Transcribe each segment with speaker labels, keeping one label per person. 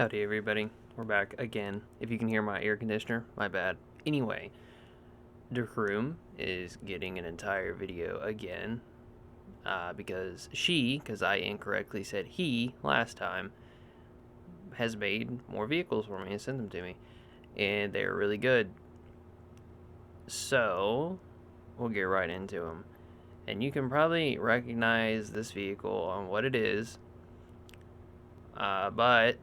Speaker 1: Howdy everybody, we're back again. If you can hear my air conditioner, my bad. Anyway, Dekroom is getting an entire video again because I incorrectly said he last time, has made more vehicles for me and sent them to me, and they're really good. So, we'll get right into them. And you can probably recognize this vehicle on what it is, but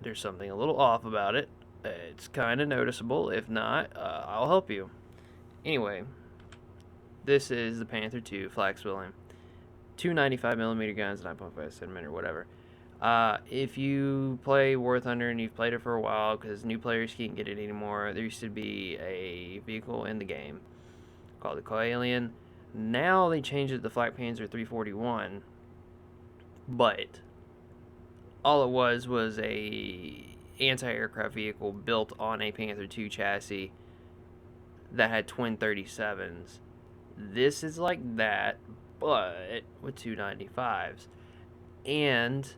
Speaker 1: there's something a little off about it. It's kind of noticeable. If not, I'll help you. Anyway, this is the Panther 2 Flax William. 295mm guns, 9.5 centimeter, whatever. If you play War Thunder and you've played it for a while, because new players can't get it anymore, there used to be a vehicle in the game called the Coalian. Now they changed it to Flak Panzer 341, but all it was a anti-aircraft vehicle built on a Panther 2 chassis that had twin 37s. This is like that, but with 295s. And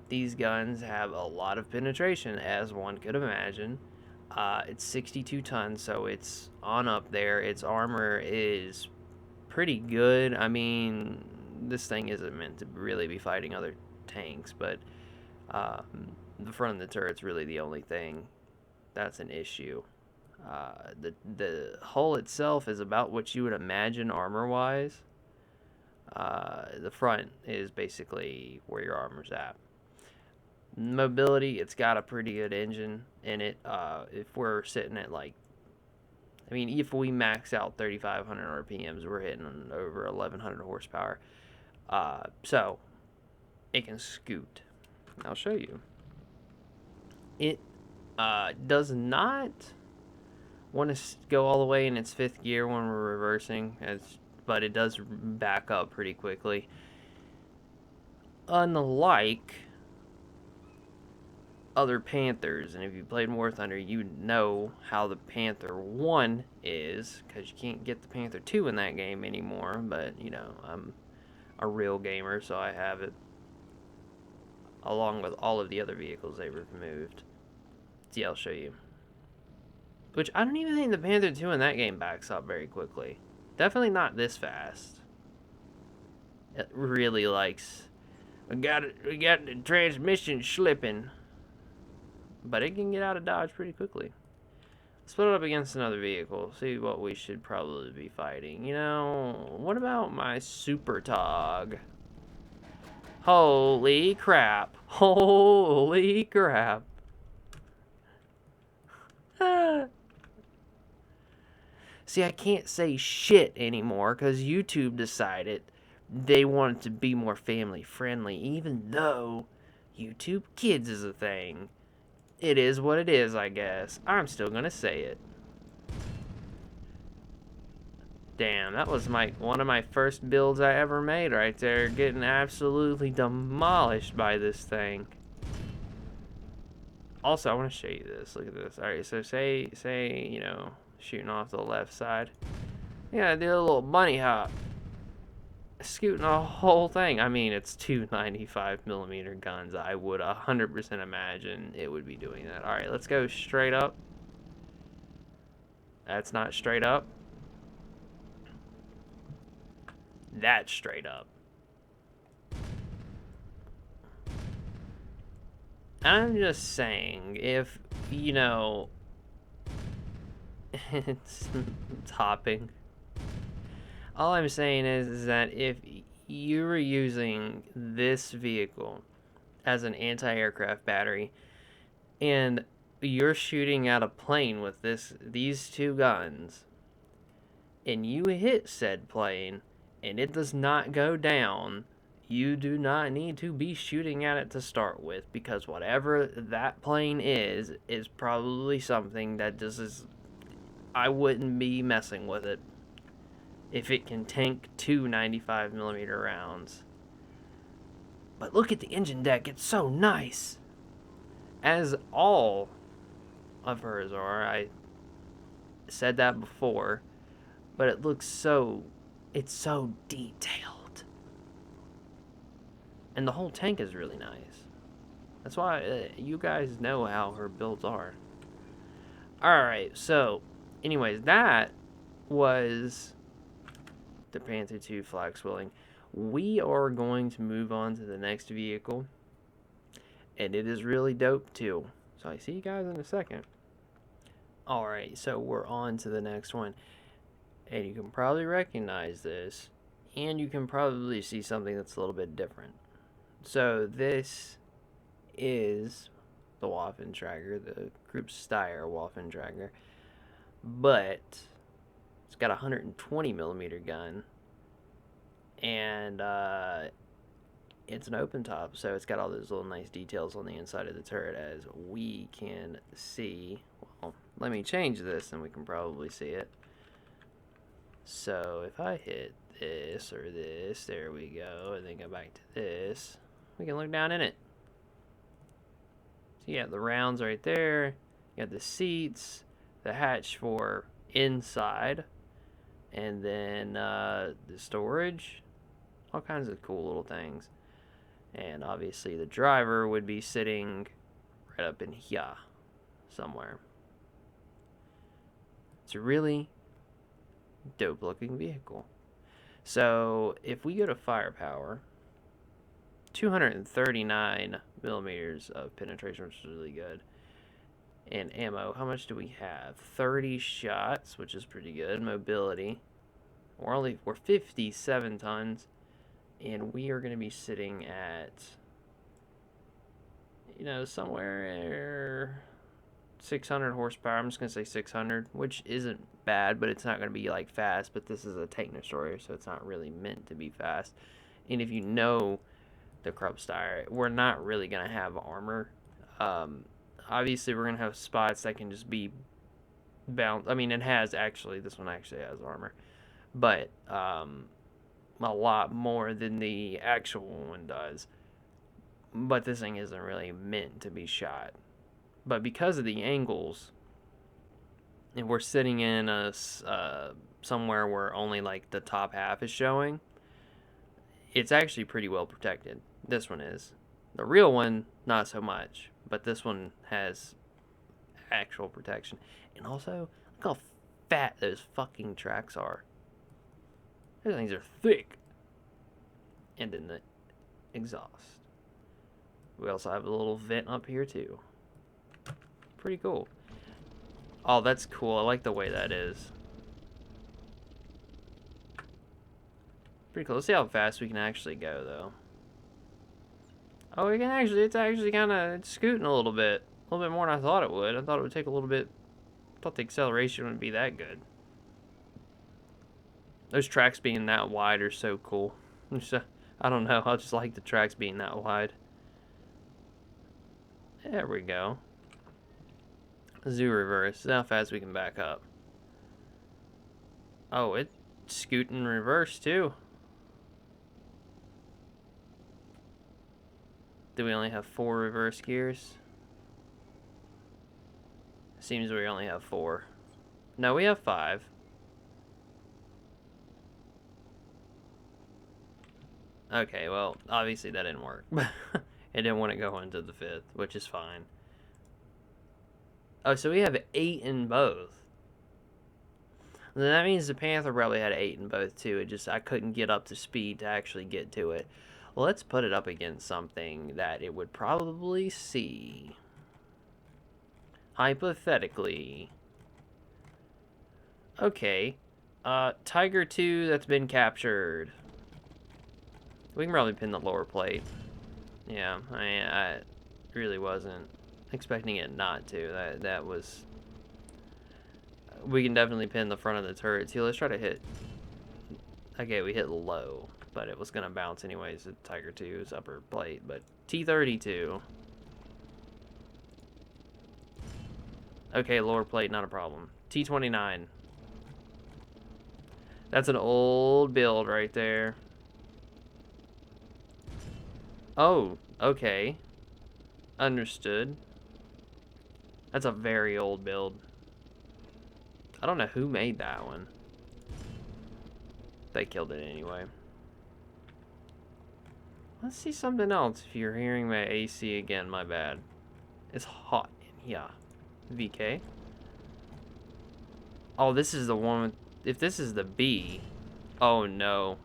Speaker 1: these guns have a lot of penetration, as one could imagine. It's 62 tons, so it's on up there. Its armor is pretty good. I mean, this thing isn't meant to really be fighting other tanks, but the front of the turret's really the only thing that's an issue. The hull itself is about what you would imagine armor-wise. The front is basically where your armor's at. Mobility, it's got a pretty good engine in it. If we're sitting at if we max out 3,500 RPMs, we're hitting over 1,100 horsepower. So it can scoot. I'll show you. It does not want to go all the way in its fifth gear when we're reversing, but it does back up pretty quickly. Unlike other Panthers, and if you played War Thunder, you know how the Panther 1 is, because you can't get the Panther 2 in that game anymore, but, you know, I'm a real gamer, so I have it, along with all of the other vehicles they removed. See, I'll show you. Which, I don't even think the Panther 2 in that game backs up very quickly. Definitely not this fast. It really likes... We got the transmission slipping. But it can get out of dodge pretty quickly. Let's put it up against another vehicle. See what we should probably be fighting. You know, what about my Super Tog? Holy crap. Holy crap. See, I can't say shit anymore because YouTube decided they wanted to be more family friendly, even though YouTube Kids is a thing. It is what it is, I guess. I'm still gonna say it. Damn, that was one of my first builds I ever made right there, getting absolutely demolished by this thing. Also, I want to show you this. Look at this. Alright, so say, you know, shooting off the left side. Yeah, I did a little bunny hop. Scooting the whole thing. I mean, it's 295mm guns. I would 100% imagine it would be doing that. Alright, let's go straight up. That's not straight up. That's straight up. I'm just saying, if, you know, it's hopping. All I'm saying is that if you were using this vehicle as an anti-aircraft battery and you're shooting at a plane with these two guns and you hit said plane and it does not go down, you do not need to be shooting at it to start with, because whatever that plane is probably something that just is... I wouldn't be messing with it if it can tank 295mm rounds. But look at the engine deck, it's so nice. As all of hers are. I said that before, but it looks so... it's so detailed. And the whole tank is really nice. That's why you guys know how her builds are. Alright, so, anyways, that was the Panther 2 flag swelling. We are going to move on to the next vehicle, and it is really dope too. So I see you guys in a second. Alright, so we're on to the next one, and you can probably recognize this, and you can probably see something that's a little bit different. So this is the Waffentrager, the Group Steyr Waffentrager, but it's got a 120 millimeter gun, and it's an open top, so it's got all those little nice details on the inside of the turret, as we can see. Well, let me change this and we can probably see it. So if I hit this or this, there we go, and then go back to this, we can look down in it. So you got the rounds right there, you got the seats, the hatch for inside, and then the storage, all kinds of cool little things. And obviously the driver would be sitting right up in here somewhere. It's a really dope looking vehicle. So if we go to firepower, 239 millimeters of penetration, which is really good. And ammo, how much do we have? 30 shots, which is pretty good. Mobility, we're 57 tons, and we are going to be sitting at, you know, somewhere 600 horsepower. I'm just going to say 600, which isn't bad, but it's not going to be like fast. But this is a tank destroyer, so it's not really meant to be fast. And if you know the Krupp Steyr, we're not really going to have armor. Obviously, we're going to have spots that can just be bound. I mean, it has actually, this one actually has armor, but a lot more than the actual one does. But this thing isn't really meant to be shot. But because of the angles, and we're sitting in a somewhere where only like the top half is showing, it's actually pretty well protected. This one is. The real one, not so much, but this one has actual protection. And also, look how fat those fucking tracks are. Those things are thick. And then the exhaust. We also have a little vent up here too. Pretty cool. Oh, that's cool. I like the way that is. Pretty cool. Let's see how fast we can actually go, though. Oh, we can actually, it's actually kind of scooting a little bit more than I thought it would. I thought it would take a little bit, I thought the acceleration wouldn't be that good. Those tracks being that wide are so cool. I don't know, I just like the tracks being that wide. There we go. Zoo reverse. This is how fast we can back up. Oh, it's scooting reverse too. Do we only have 4 reverse gears? Seems we only have 4. No, we have 5. Okay, well, obviously that didn't work. It didn't want to go into the 5th, which is fine. Oh, so we have 8 in both. Then that means the Panther probably had 8 in both too. It just, I couldn't get up to speed to actually get to it. Well, let's put it up against something that it would probably see. Hypothetically. Okay. Tiger 2 that's been captured. We can probably pin the lower plate. Yeah, I really wasn't expecting it not to. That was... We can definitely pin the front of the turret too. Let's try to hit... Okay, we hit low, but it was going to bounce anyways. The Tiger 2's upper plate, but T-32. Okay, lower plate, not a problem. T-29. That's an old build right there. Oh, okay. Understood. That's a very old build. I don't know who made that one. They killed it anyway. Let's see something else. If you're hearing my AC again, my bad. It's hot in here. VK. Oh, this is the one with... If this is the B... Oh, no.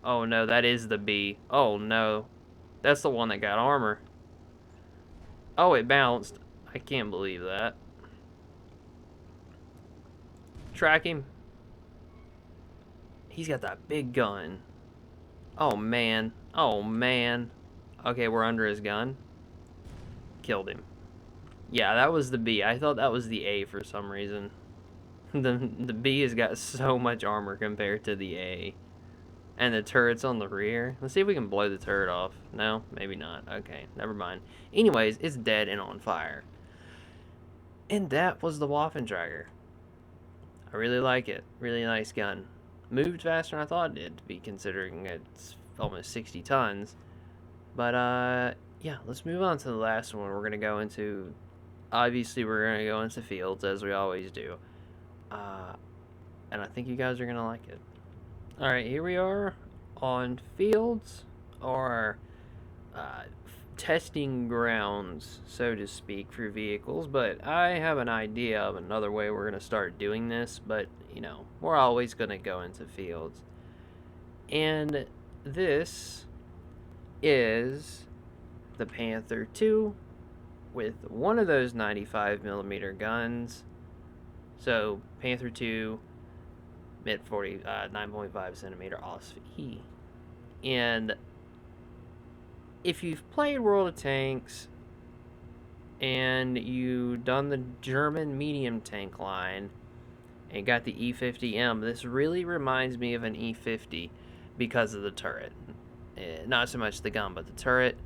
Speaker 1: Oh, no, that is the B. Oh, no. That's the one that got armor. Oh, it bounced. I can't believe that. Track him. He's got that big gun. Oh, man. Oh, man. Okay, we're under his gun. Killed him. Yeah, that was the B. I thought that was the A for some reason. The B has got so much armor compared to the A. And the turret's on the rear. Let's see if we can blow the turret off. No, maybe not. Okay, never mind. Anyways, it's dead and on fire. And that was the Waffentrager. I really like it. Really nice gun. Moved faster than I thought it did, to be considering it's almost 60 tons. But, yeah, let's move on to the last one. We're going to go into... Obviously, we're going to go into fields, as we always do. And I think you guys are going to like it. Alright, here we are on fields, or testing grounds, so to speak, for vehicles. But I have an idea of another way we're going to start doing this, but, you know, we're always going to go into fields. And this is the Panther 2 with one of those 95mm guns. So, Panther 2... mid 40, 9.5 centimeter OSV. And if you've played World of Tanks and you've done the German medium tank line and got the E50M, this really reminds me of an E50 because of the turret. Not so much the gun, but the turret.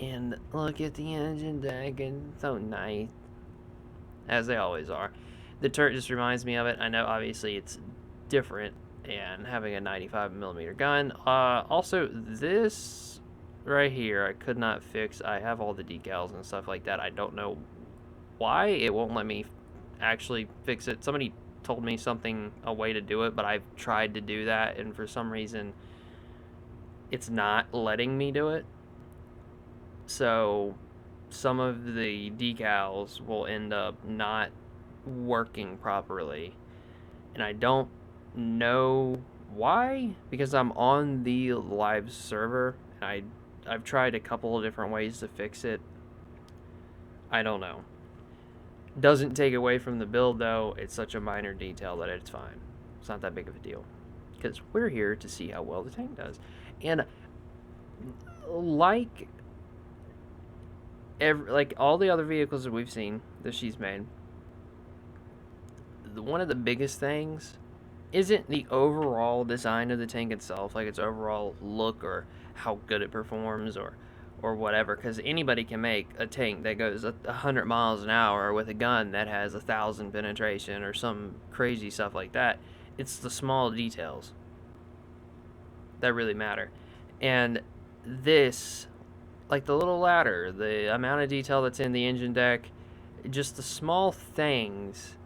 Speaker 1: And look at the engine deck, and so nice, as they always are. The turret just reminds me of it. I know obviously it's different and having a 95mm gun. Also, this right here I could not fix. I have all the decals and stuff like that. I don't know why it won't let me actually fix it. Somebody told me a way to do it, but I've tried to do that, and for some reason it's not letting me do it. So some of the decals will end up not working properly, and I don't know why, because I'm on the live server, and I've tried a couple of different ways to fix it. I don't know. Doesn't take away from the build, though. It's such a minor detail that it's fine. It's not that big of a deal, because we're here to see how well the tank does. And like all the other vehicles that we've seen that she's made, one of the biggest things isn't the overall design of the tank itself, like its overall look or how good it performs or whatever, because anybody can make a tank that goes 100 miles an hour with a gun that has 1,000 penetration or some crazy stuff like that. It's the small details that really matter. And this, like the little ladder, the amount of detail that's in the engine deck, just the small things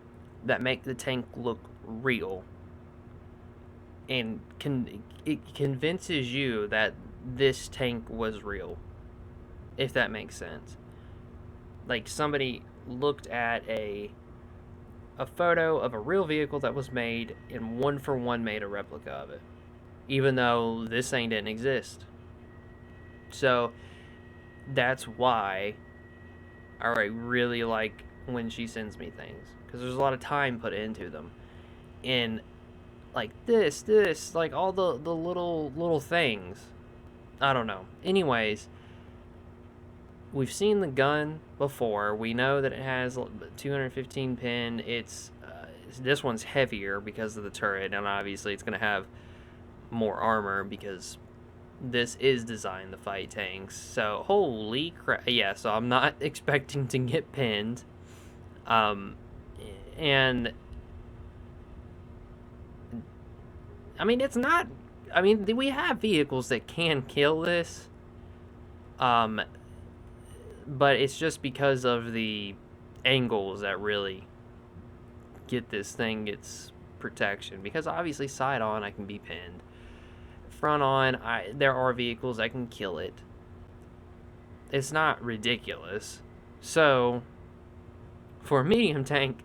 Speaker 1: that make the tank look real, and it convinces you that this tank was real, if that makes sense. Like, somebody looked at a photo of a real vehicle that was made, and one for one made a replica of it, even though this thing didn't exist. So that's why I really like when she sends me things, because there's a lot of time put into them. And like this, like all the little things. I don't know. Anyways, we've seen the gun before. We know that it has 215 pin. It's this one's heavier because of the turret, and obviously it's going to have more armor because this is designed to fight tanks. So holy crap. Yeah, so I'm not expecting to get pinned. And I mean, it's not, I mean, we have vehicles that can kill this, but it's just because of the angles that really get this thing its protection, because obviously side on I can be pinned front on. There are vehicles that can kill it. It's not ridiculous. So, for a medium tank,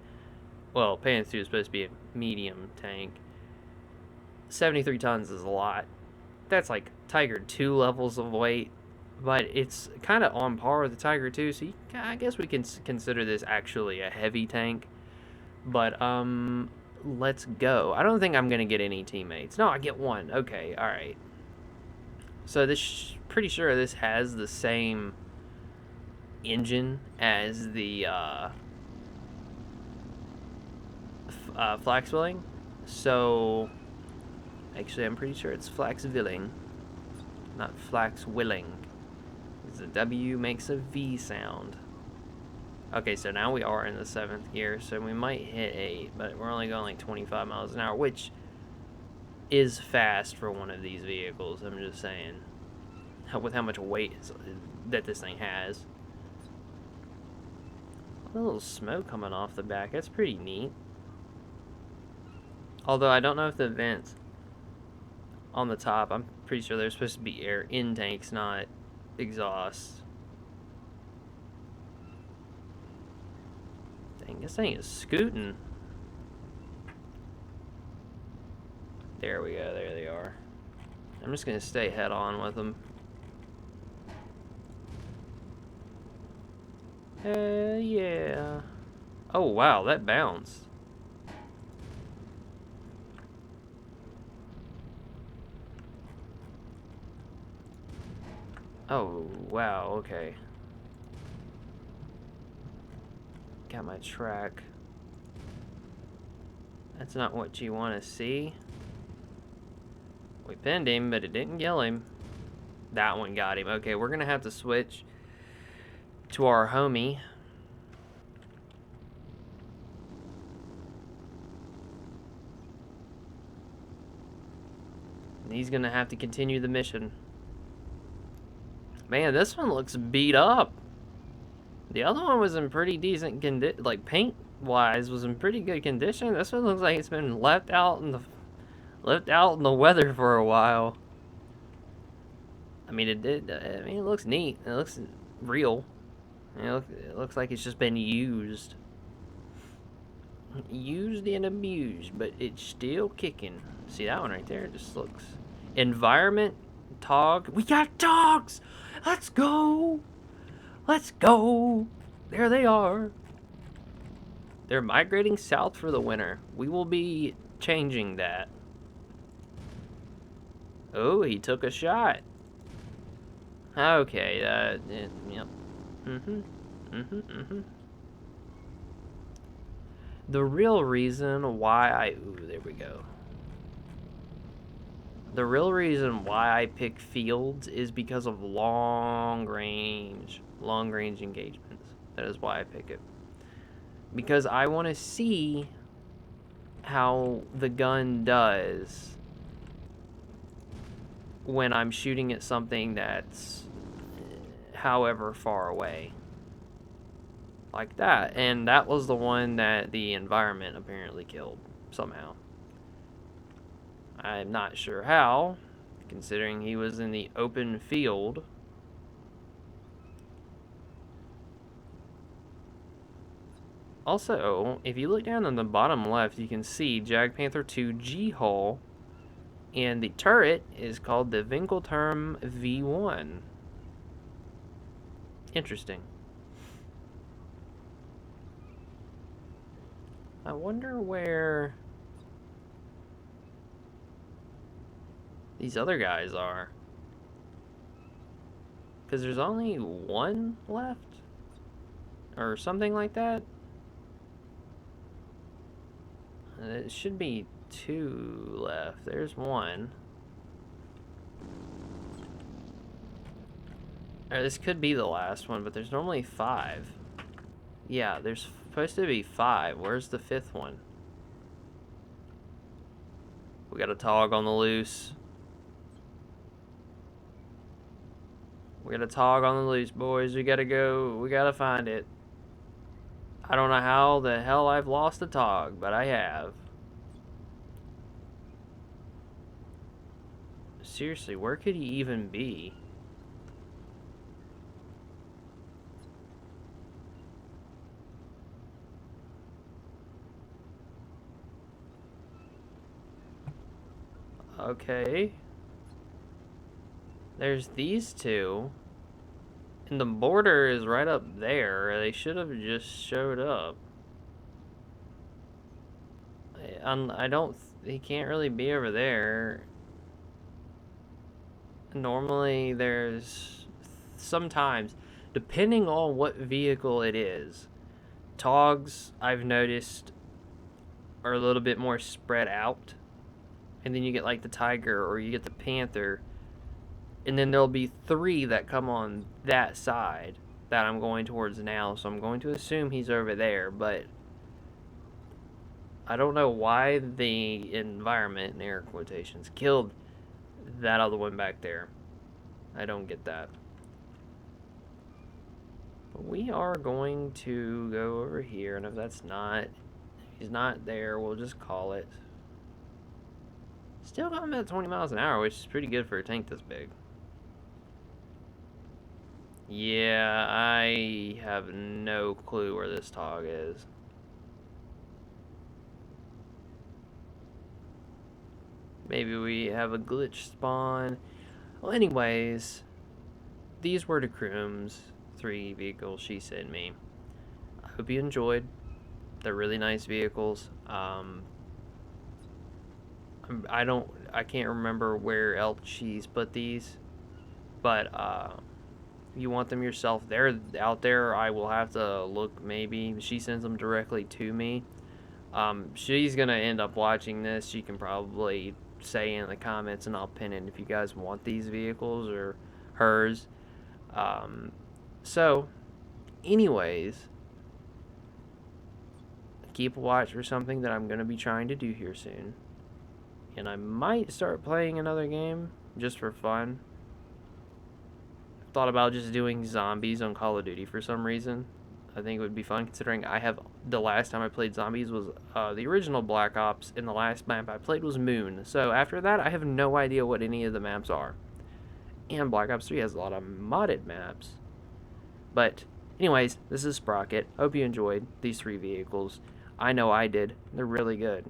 Speaker 1: well, Panther 2 is supposed to be a medium tank. 73 tons is a lot. That's like Tiger 2 levels of weight, but it's kind of on par with the Tiger 2, so I guess we can consider this actually a heavy tank. But, let's go. I don't think I'm going to get any teammates. No, I get one. Okay, alright. So this, pretty sure this has the same engine as the, Flaxwilling. So, actually, I'm pretty sure it's Flaxwilling, not Flaxwilling. The W makes a V sound. Okay, so now we are in the 7th gear, so we might hit 8, but we're only going like 25 miles an hour, which is fast for one of these vehicles. I'm just saying, with how much weight that this thing has. A little smoke coming off the back. That's pretty neat. Although I don't know if the vents on the top, I'm pretty sure they're supposed to be air intakes, not exhaust. Dang, this thing is scooting. There we go, there they are. I'm just gonna stay head on with them. Yeah. Oh wow, that bounced. Oh wow, okay. Got my track. That's not what you want to see. We pinned him, but it didn't kill him. That one got him. Okay, we're gonna have to switch to our homie. And he's gonna have to continue the mission. Man, this one looks beat up. The other one was in pretty decent condition, like paint-wise, was in pretty good condition. This one looks like it's been left out in the weather for a while. I mean, it looks neat. It looks real. It looks like it's just been used and abused, but it's still kicking. See that one right there? It just looks. Environment, Tog. We got dogs. Let's go. Let's go. There they are. They're migrating south for the winter. We will be changing that. Oh, he took a shot. Okay, yep. The real reason why ooh, there we go. The real reason why I pick fields is because of long range engagements. That is why I pick it. Because I want to see how the gun does when I'm shooting at something that's however far away. Like that. And that was the one that the environment apparently killed somehow. I'm not sure how, considering he was in the open field. Also, if you look down on the bottom left, you can see Jag Panther 2 G-Hull, and the turret is called the Winkelturm V1. Interesting. I wonder where these other guys are. Because there's only one left? Or something like that? It should be 2 left. There's 1. Or this could be the last one, but there's normally 5. Yeah, there's supposed to be 5. Where's the 5th one? We got a Tog on the loose. We got a Tog on the loose, boys. We gotta go. We gotta find it. I don't know how the hell I've lost a Tog, but I have. Seriously, where could he even be? Okay. There's these two. And the border is right up there. They should have just showed up. I don't... He can't really be over there. Normally, there's... Sometimes, depending on what vehicle it is, Togs, I've noticed, are a little bit more spread out. And then you get like the Tiger or you get the Panther. And then there'll be 3 that come on that side that I'm going towards now. So I'm going to assume he's over there. But I don't know why the environment, in air quotations, killed that other one back there. I don't get that. But we are going to go over here. And if he's not there, we'll just call it. Still going about 20 miles an hour, which is pretty good for a tank this big. Yeah, I have no clue where this Tog is. Maybe we have a glitch spawn. Well, anyways, these were Dekroom's 3 vehicles she sent me. I hope you enjoyed. They're really nice vehicles. I can't remember where else she's put these, but you want them yourself, they're out there. I will have to look. Maybe she sends them directly to me. She's gonna end up watching this. She can probably say in the comments and I'll pin it if you guys want these vehicles or hers. So anyways, keep a watch for something that I'm gonna be trying to do here soon. And I might start playing another game just for fun. Thought about just doing zombies on Call of Duty for some reason. I think it would be fun considering the last time I played zombies was the original Black Ops, and the last map I played was Moon. So after that, I have no idea what any of the maps are. And Black Ops 3 has a lot of modded maps. But anyways, this is Sprocket. Hope you enjoyed these 3 vehicles. I know I did. They're really good.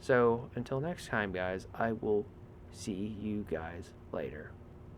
Speaker 1: So until next time, guys, I will see you guys later.